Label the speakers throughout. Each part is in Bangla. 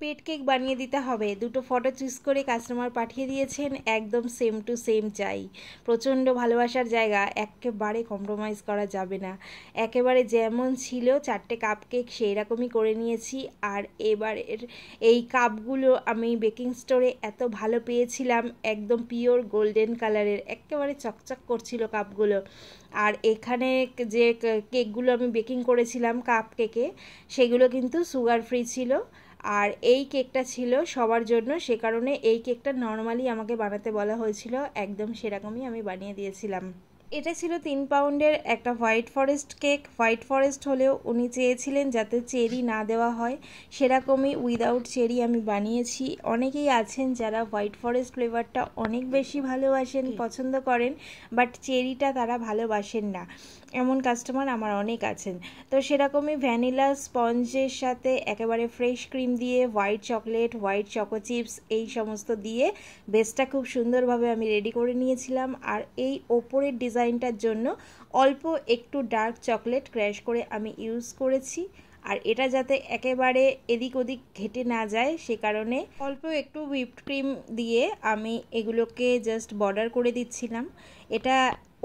Speaker 1: পেট কেক বানিয়ে দিতে হবে। দুটো ফটো চুজ করে কাস্টমার পাঠিয়ে দিয়েছেন, একদম সেম টু সেম চাই। প্রচণ্ড ভালোবাসার জায়গা, একেবারে কম্প্রোমাইজ করা যাবে না। একেবারে যেমন ছিল 4টে কাপ কেক সেই রকমই করে নিয়েছি। আর এবারের এই কাপগুলো আমি বেকিং স্টোরে এত ভালো পেয়েছিলাম, একদম পিওর গোল্ডেন কালারের, একেবারে চকচক করছিল কাপগুলো। আর এখানে যে কেকগুলো আমি বেকিং করেছিলাম কাপ কেকে, সেগুলো কিন্তু সুগার ফ্রি ছিল। আর এই কেকটা ছিল সবার জন্য, সে কারণে এই কেকটা নর্মালি আমাকে বানাতে বলা হয়েছিল, একদম সেরকমই আমি বানিয়ে দিয়েছিলাম। এটা ছিল 3 পাউন্ডের একটা white forest cake. White forest হলেও উনি চেয়েছিলেন যাতে চেরি না দেওয়া হয়, সেরকমই উইদাউট চেরি আমি বানিয়েছি। অনেকেই আছেন যারা হোয়াইট ফরেস্ট ফ্লেভারটা অনেক বেশি ভালোবাসেন, পছন্দ করেন, বাট চেরিটা তারা ভালোবাসেন না, এমন কাস্টমার আমার অনেক আছেন। তো সেরকমই ভ্যানিলা স্পঞ্জের সাথে একেবারে ফ্রেশ ক্রিম দিয়ে, white chocolate, white choco chips, এই সমস্ত দিয়ে বেসটা খুব সুন্দরভাবে আমি রেডি করে নিয়েছিলাম। আর এই ওপরের ডিজাইনটার জন্য অল্প একটু ডার্ক চকলেট ক্র্যাশ করে আমি ইউজ করেছি। আর এটা যাতে একেবারে এদিক ওদিক ঘেটে না যায়, সে কারণে অল্প একটু হুইপড ক্রিম দিয়ে আমি এগুলোকে জাস্ট বর্ডার করে দিচ্ছিলাম। এটা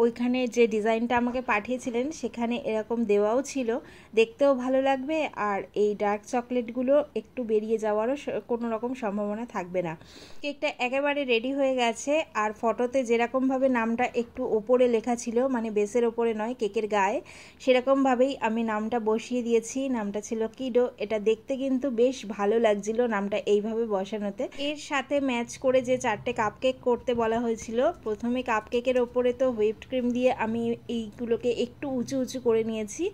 Speaker 1: ওইখানে যে ডিজাইনটা আমাকে পাঠিয়েছিলেন সেখানে এরকম দেওয়াও ছিল, দেখতেও ভালো লাগবে। আর এই ডার্ক চকলেটগুলো একটু বেরিয়ে যাওয়ারও কোনো রকম সম্ভাবনা থাকবে না। কেকটা একেবারে রেডি হয়ে গেছে। আর ফটোতে যেরকমভাবে নামটা একটু ওপরে লেখা ছিল, মানে বেসের ওপরে নয়, কেকের গায়ে, সেরকমভাবেই আমি নামটা বসিয়ে দিয়েছি। নামটা ছিল কিডো। এটা দেখতে কিন্তু বেশ ভালো লাগছিল নামটা এইভাবে বসানোতে। এর সাথে ম্যাচ করে যে 4টে কাপ কেক করতে বলা হয়েছিল, প্রথমে কাপ কেকের ওপরে তো হুইপড ক্রিম দিয়ে আমি এইগুলোকে একটু উঁচু উঁচু করে নিয়েছি।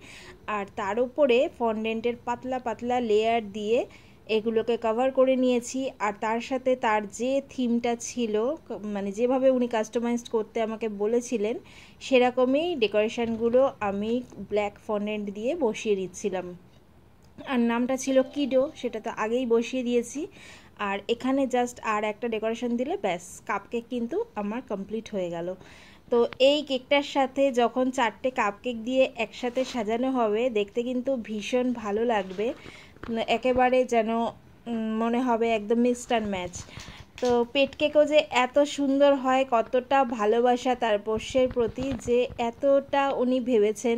Speaker 1: আর তার উপরে ফন্ডেন্টের পাতলা পাতলা লেয়ার দিয়ে এগুলোকে কভার করে নিয়েছি। আর তার সাথে তার যে থিমটা ছিল, মানে যেভাবে উনি কাস্টমাইজ করতে আমাকে বলেছিলেন, সেরকমই ডেকোরেশনগুলো আমি ব্ল্যাক ফন্ডেন্ট দিয়ে বসিয়ে দিচ্ছিলাম। আর নামটা ছিল কিডো, সেটা তো আগেই বসিয়ে দিয়েছি। আর এখানে জাস্ট আর একটা ডেকোরেশন দিলে ব্যাস কাপকেক কিন্তু আমার কমপ্লিট হয়ে গেল। তো এই কেকটার সাথে যখন 4টে কাপকেক দিয়ে একসাথে সাজানো হবে, দেখতে কিন্তু ভীষণ ভালো লাগবে, একেবারে যেন মনে হবে একদম মিক্সড অ্যান্ড ম্যাচ। তো পেট কেকও যে এত সুন্দর হয়, কতটা ভালোবাসা তার পোষ্যের প্রতি, যে এতটা উনি ভেবেছেন।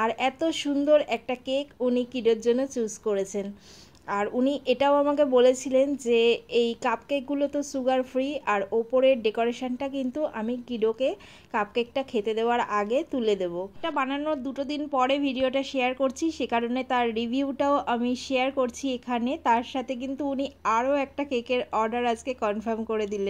Speaker 1: আর এত সুন্দর একটা কেক উনি কিডোর জন্য চুজ করেছেন। আর উনি এটাও আমাকে বলেছিলেন যে এই কাপকেকগুলো তো সুগার ফ্রি, আর ওপরের ডেকোরেশনটা কিন্তু আমি কিডোকে কাপকেকটা খেতে দেওয়ার আগে তুলে দেবো। এটা বানানোর 2 দিন পরে ভিডিওটা শেয়ার করছি, সে কারণে তার রিভিউটাও আমি শেয়ার করছি এখানে। তার সাথে কিন্তু উনি আরও একটা কেকের অর্ডার আজকে কনফার্ম করে দিলেন।